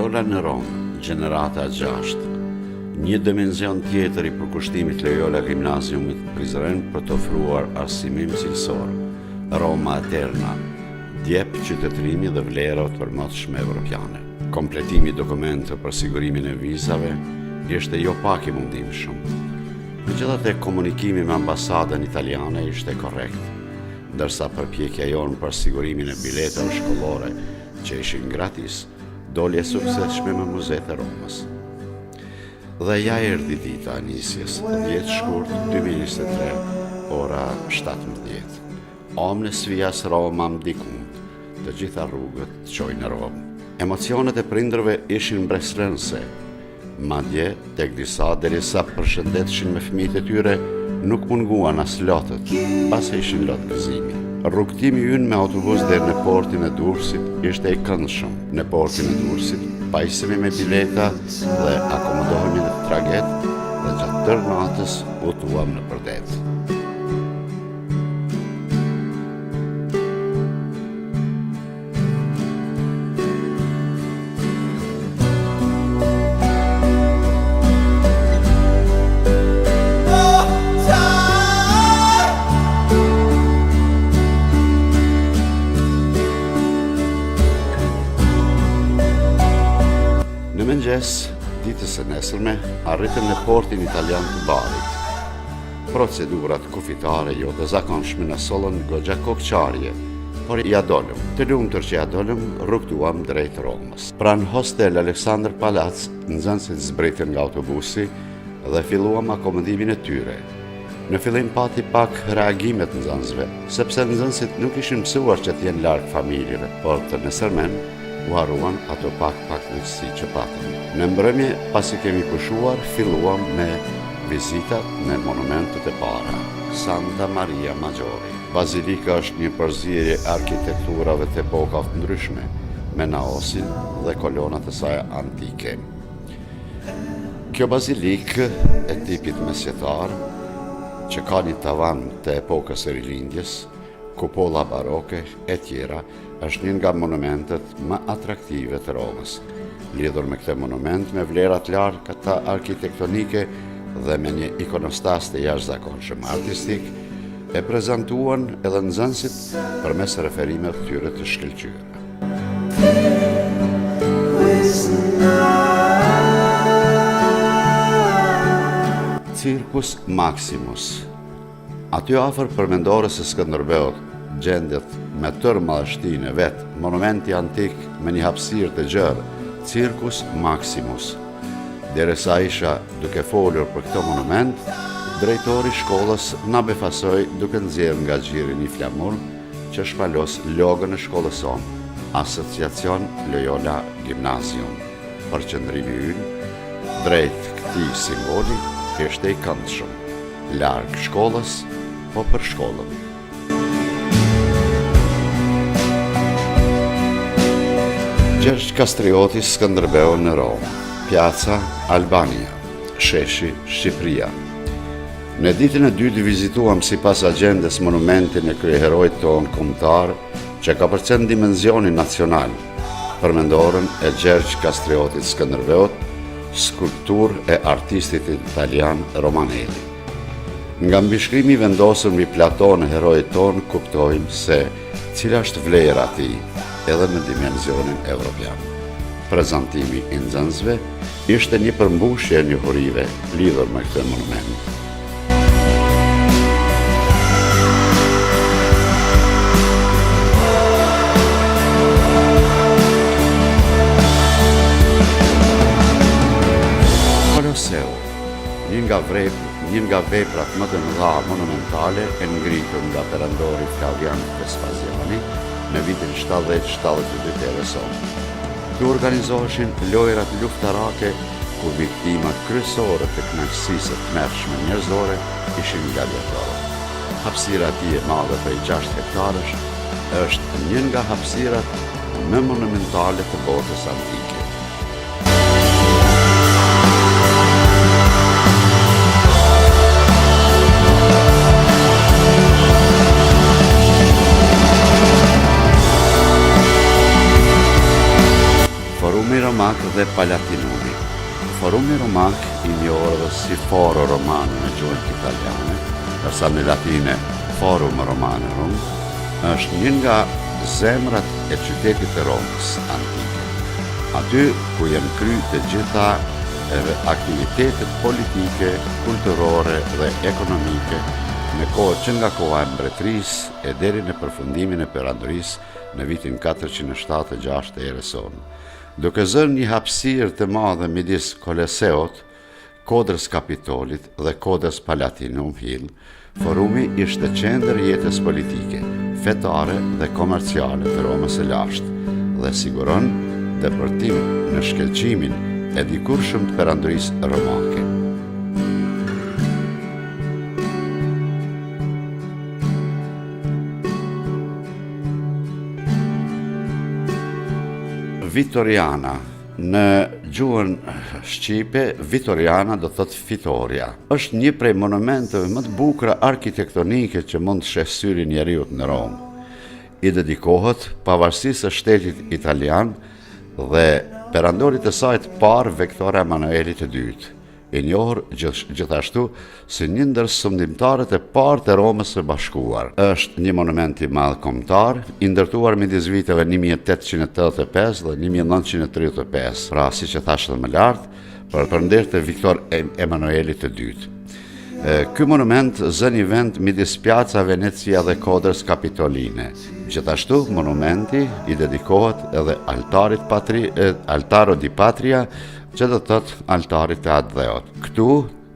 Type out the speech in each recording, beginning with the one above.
Loyola në Romë, gjenerata 6. Një dimension tjetër i përkushtimit Loyola Gimnaziumit Prizren për të ofruar arsimim cilësor. Roma Eterna, djep qytetërimi dhe vlera të përmotshme evropiane. Kompletimi i dokumenteve për sigurimin e vizave ishte jo pak i mundimshëm. Megjithatë, komunikimi me ambasadën italiane ishte korrekt, ndërsa përpjekja jonë për sigurimin e biletave shkollore që ishin gratis, doli e suksesshme me Muzeet e Romës. Dhe ja erdhi dita e nisjes, 10 shkurt 2023, ora 17. Omnes vias Romam dicunt, të gjitha rrugët çojnë në Romë. Emocionet e prindërve ishin mbretërëse, madje tek disa derisa përshëndetshin me fëmijët e tyre, nuk munguan as lotët, pas e ishin lot gëzimi. Rrugtimi ynë me autobus deri në portin e Durrësit ishte i këndshëm. Në portin e Durrësit pajisemi me bileta dhe akomodohemi në traget dhe gjatë tërë natës udhëtuam në përdet. Në mëngjes, ditës së nesërme, arritëm në portin italian të barit. Procedurat kufitare jo të zakonshme në sollën goxha kokçarje, por ja dolëm. Të lumtur që ja dolëm, rrugtuam drejt Romës. Pranë hostel Aleksandr Palac, nxënësit zbritën nga autobusi dhe filluam akomodimin e tyre. Në fillim pati pak reagimet nxënësve, sepse nxënësit nuk ishin mësuar që t'jenë larg familjeve, por të nesërmen u harruan ato pak nësi që patëm. Në mbrëmje, pasi kemi pushuar, filluam me vizitat në monumentet e para. Santa Maria Maggiore. Bazilika është një përzierje arkitekturave të epokave të ndryshme, me naosin dhe kolonat e saj antike. Kjo bazilikë e tipit mesjetar, që ka një tavan të epokës së rilindjes, kupolla baroke e tjera, është një nga monumentet më atraktive të Romës. Lidhur me këtë monument me vlera të larta arkitektonike dhe me një ikonostas të jashtëzakonshëm artistik, e prezantuan edhe nxënësit përmes referimeve të tyre të shkëlqyera. Circus Maximus. Aty afër përmendores së Skënderbeut gjendet me tërë madhështinë e vet monumenti antik me një hapësirë të gjerë, Circus Maximus. Derisa isha duke folur për këtë monument, drejtori shkollës na befasoi duke nxjerrë nga xhiri një flamur që shpalos logën e shkollës sonë, Asociacion Loyola Gimnazium. Përqendrimi ynë drejt këtij simboli ishte i këndshëm, larg shkollës, po për shkollën. Gjergj Kastrioti Skënderbeu në Romë, Piazza Albania, sheshi Shqipëria. Në ditën e dytë vizituam sipas agjendes monumentin e kryeheroit tonë kombëtar, që ka përcjell dimenzionin nacional, përmendorën e Gjergj Kastriotit Skënderbeut, skulpturë e artistit italian Romanelli. Nga mbishkrimi i vendosur mbi platon e heroit tonë, kuptojmë se cila është vlera e tij, edhe në dimensionin evropian. Prezantimi i nxënësve ishte një përmbushje e njohurive lidhur me këtë monument. Kolosseu, një nga veprat më të mëdha monumentale e ngritur nga perandori Flavian Vespasiani në vitin 70-72 e.e. Këtu organizoheshin lojrat luftarake ku viktimat kryesore të kënaqësisë të tmerrshme njerëzore ishin gladiatorët. Hapësira e tij e madhe prej 6 hektarësh është një nga hapësirat më monumentale të botës antike. Forumi Romak dhe Palatinumi. Forumi Romak, i njohur si Foro Romano në gjuhën italiane, ndërsa në latine Forum Romanerum, është një nga zemrat e qytetit të Romës antike. Aty ku janë kryer të gjitha aktivitetet politike, kulturore dhe ekonomike në kohë që nga koha e mbretërisë e deri në përfundimin e perandorisë në vitin 476 të erës sonë. Duke zënë një hapësirë të madhe midis Koleseut, kodrës Kapitolit dhe kodrës Palatinum Hill, forumi ishte qendër jetës politike, fetare dhe komerciale të Romës së lashtë dhe siguron depërtim në shkelqimin e dikurshëm të perandorisë romake. Vitoriana. Në gjuhën shqipe, Vitoriana do thotë fitoria. Është një prej monumenteve më të bukura arkitektonike që mund të sheh syri njeriut në Romë. I dedikohet pavarësisë së shtetit italian dhe perandorit të saj të parë Vektore Emanuelit II, i njohur gjithashtu si një ndër sundimtarët e parë të Romës së Bashkuar. Është një monument i madh kombëtar, i ndërtuar midis viteve 1885 dhe 1935, pra siç e thash edhe më lart, për nder të Viktor Emanuelit II. Ky monument zën një vend midis Piazza Venezia dhe kodrës Kapitoline. Gjithashtu, monumenti i dedikohet edhe Altaro di Patria, që do të thotë altarit të atë dheut. Këtu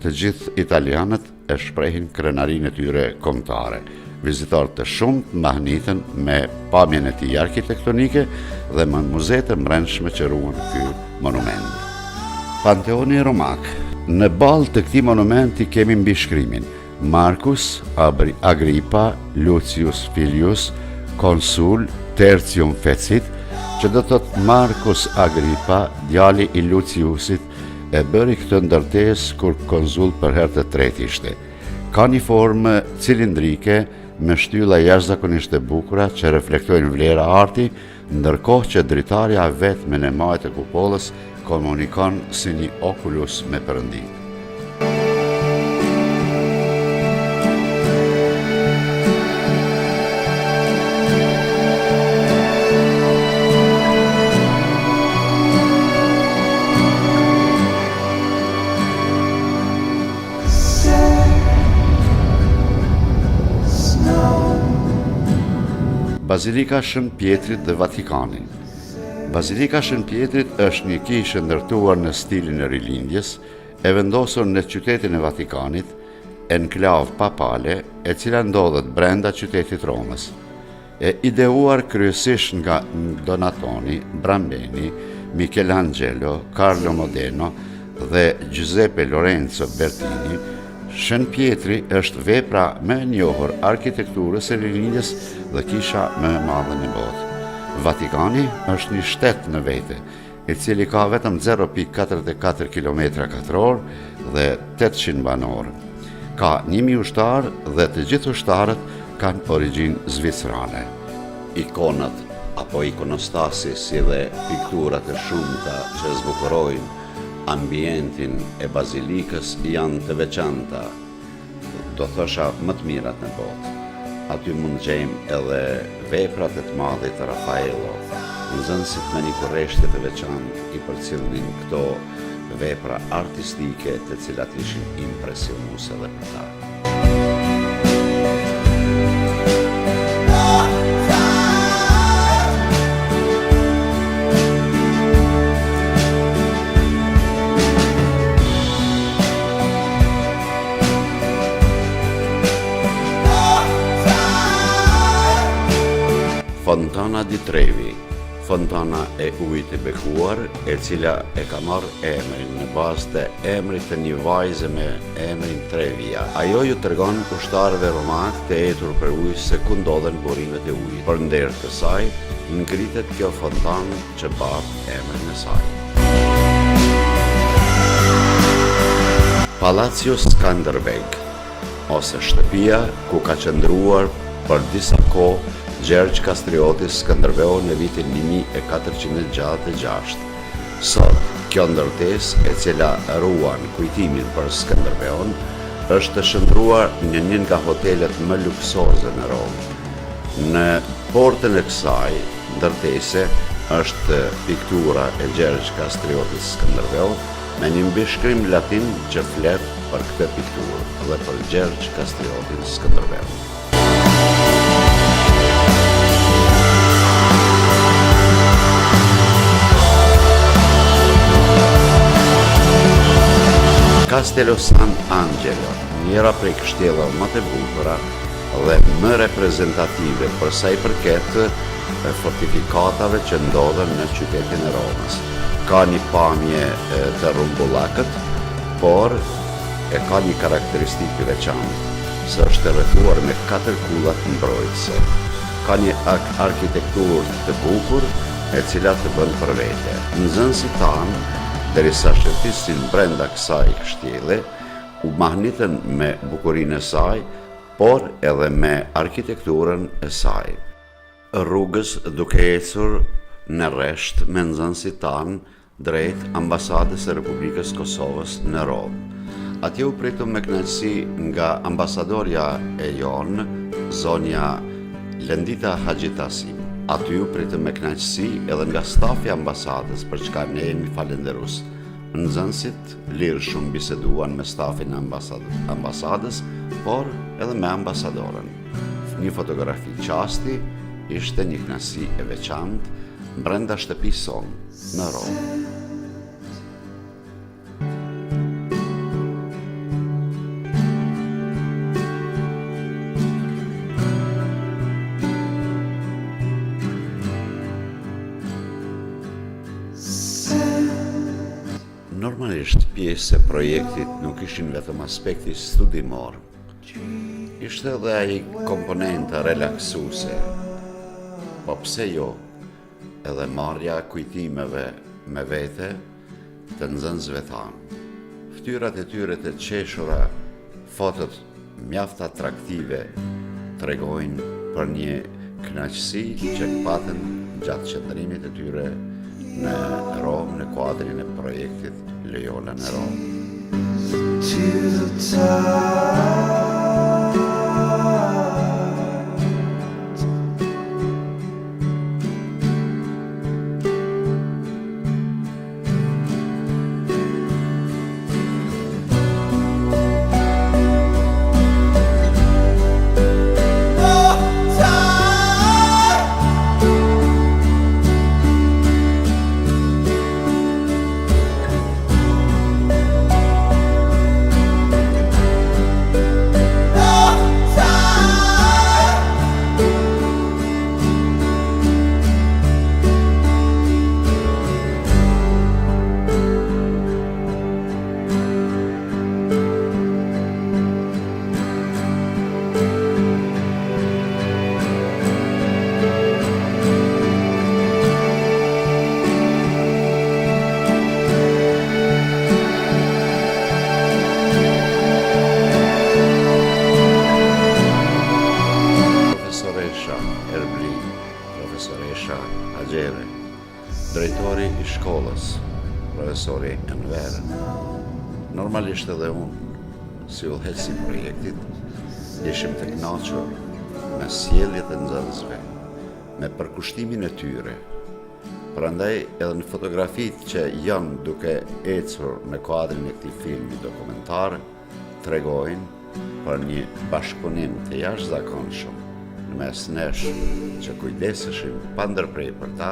të gjithë italianët e shprehin krenarinë e tyre kombëtare. Vizitorët të shumtë mahniten me pamjen e tij arkitektonike dhe me muzeet e mbrëmshme që ruan ky monument. Panteoni Romak. Në balë të këtij monumenti kemi mbishkrimin Marcus Agrippa Lucius Filius Consul Tertium Fecit, që do të thotë Marcus Agrippa, djali i Luciusit, e bëri këtë ndërtesë kur konsul për herë të tretë ishte. Ka një formë cilindrike me shtylla jashtëzakonisht të bukura që reflektojnë vlera arti, ndërkohë që dritarja vetme në majtë e kupollës komunikon si një oculus me perëndimin. Bazilika Shën Pjetrit dhe Vatikani. Bazilika Shën Pjetrit është një kishë ndërtuar në stilin e rilindjes, e vendosur në qytetin e Vatikanit, enklavë papale, e cila ndodhet brenda qytetit Romës. E ideuar kryesisht nga Donatoni, Brambeni, Michelangelo, Carlo Modeno dhe Giuseppe Lorenzo Bertini, Shën Pjetri është vepra më e njohur arkitekturës së rilindjes dhe kisha më e madhe në botë. Vatikani është një shtet në vete, i cili ka vetëm 0.44 km2 dhe 800 banorë. Ka 1000 ushtarë dhe të gjithë ushtarët kanë origjinë zvicrane. Ikonat apo ikonostasi si dhe pikturat e shumta që zbukurojnë ambientin e bazilikës janë të veçanta, do thosha më të mirat në botë. Aty mund gjejmë edhe veprat e të madhit të Rafaello, nxënësit me një kurreshtje të veçantë i përcjellnin këto vepra artistike të cilat ishin impresionuese edhe për ta. Fontana di Trevi, fontana e ujit të bekuar, e cila e ka marrë emrin në bazë të emrit të një vajze me emrin Trevia. Ajo ju tregon ushtarëve romak të etur për ujë se ku ndodhen burimet e ujit. Për nder të saj, ngritet kjo fontanë që bartë emrin e saj. Palacio Skanderbeg, ose shtëpia ku ka qëndruar për disa kohë Gjergj Kastriotis Skënderbeu në vitin 1466. Sot, kjo ndërtesë e cila ruan kujtimin për Skënderbeun është të shndruar në një nga hotelet më luksoze në Romë. Në portën e kësaj ndërtese është piktura e Gjergj Kastriotit Skënderbeu me një mbishkrim latin që flet për këtë pikturë dhe për Gjergj Kastriotin Skënderbeu. Castello San Angelo, njëra prej kështjellave më të bukura dhe më reprezentative për sa i përket fortifikatave që ndodhen në qytetin e Romës. Ka një pamje të rrumbullakët, por e ka një karakteristikë të veçantë, se është rrethuar me 4 kulla mbrojtëse. Ka një arkitekturë të bukur, e cila të bën për vete. Nxënësit tanë, derisa shërtisin brenda kësaj kështjelle, u mahnitën me bukurinë e saj, por edhe me arkitekturën e saj. Rrugës duke ecur në rresht me nxënësit tanë drejt ambasadës së Republikës Kosovës në Rom. Atje u pritëm me kënaqësi nga ambasadorja e jonë, zonja Lendita Haxhitasim. Aty u pritëm me kënaqësi edhe nga stafi ambasadës, për çka ne jemi falenderus. Nxënësit lirë shumë biseduan me stafin e ambasadës, por edhe me ambasadorën. Një fotografi qasti ishte një kënaqësi e veçantë brenda shtëpisë sonë në Romë. Normalisht pjesë e projektit nuk ishin vetëm aspekti studimor, ishte edhe ai komponenta relaksuese, po pse jo, edhe marrja kujtimeve me vete të nxënësve tanë. Ftyrat e tyre të qeshura, fotot mjaft atraktive tregojnë për një kënaqësi që patën gjatë qëndrimit e tyre në Romë në kuadrin e projektit Lejola në Romë. Profesoresha Haxhere, drejtori i shkollës, profesori Enver. Normalisht edhe unë, si udhëheqësi i projektit, ishim të kënaqur me sjelljet e nxënësve, me përkushtimin e tyre. Prandaj edhe në fotografitë që janë duke ecur në kuadrin e këtij filmi dokumentar, tregojnë për një bashkëpunim të jashtëzakonshëm në mes nesh që kujdeseshim pa ndërprej për ta,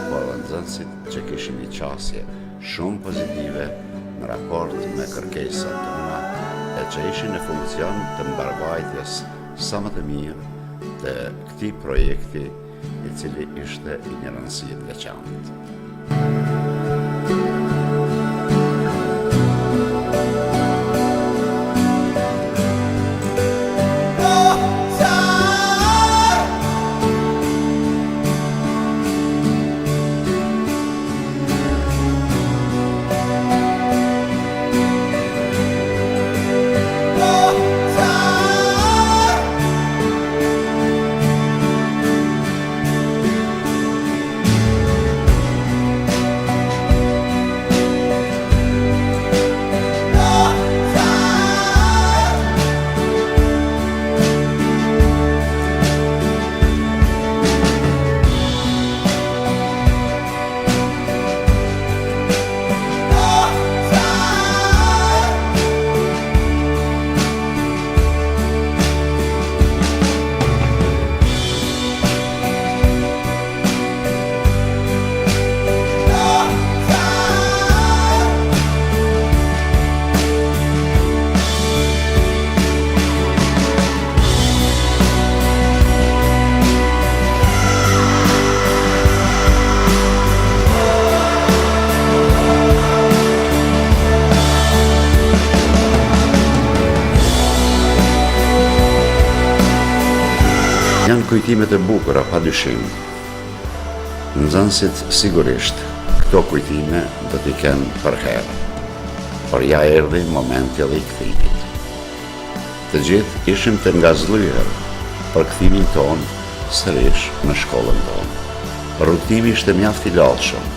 por dhe nxënësit që kishin një qasje shumë pozitive në raport me kërkesat tona e që ishin në funksion të mbarvajtjes sa më të mirë të këtij projekti i cili ishte i një rëndësie të veçantë. Janë kujtimet e bukura, pa dyshim. Nxënësit sigurisht këto kujtime do t'i kenë për herë, por ja erdhi momenti edhe i kthimit. Të gjithë ishim të ngazëllyer për kthimin ton sërish në shkollën tonë. Rrugtimi ishte mjaft i lodhshëm.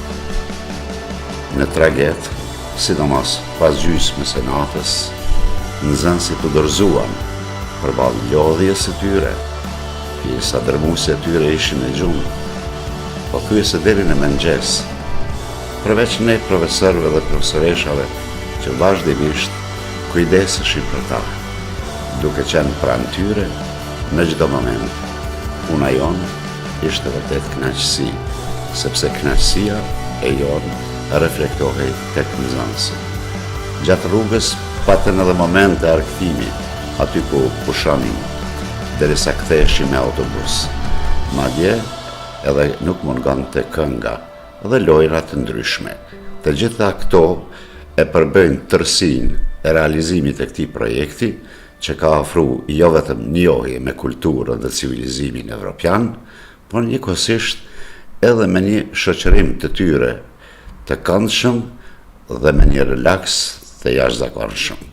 Në traget, sidomos pas gjysmës së natës, nxënësit u dorëzuan përballë lodhjes së tyre. Pjesa dërmuese e tyre ishin e gjumë, pothuajse deri në mëngjes, përveç ne profesorëve dhe profesoreshave që vazhdimisht kujdeseshin për ta, duke qenë pranë tyre në çdo moment. Puna jonë ishte vërtet kënaqësi, sepse kënaqësia e jonë reflektohej tek nxënësi. Gjatë rrugës patën edhe momente argëtimi, aty ku pushonim, derisa ktheheshim me autobus. Madje edhe nuk mungon të kënga dhe lojra të ndryshme. Të gjitha këto e përbëjnë tërsinë e realizimit të këtij projekti, që ka ofru jo vetëm njohje me kulturën dhe civilizimin evropian, por njëkohësisht edhe me një shoqërim të tyre të këndshëm dhe me një relaks të jashtëzakonshëm.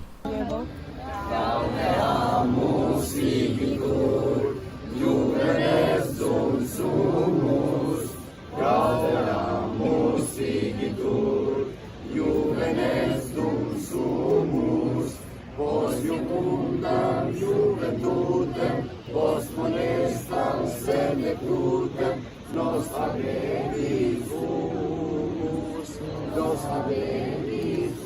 Nos haberis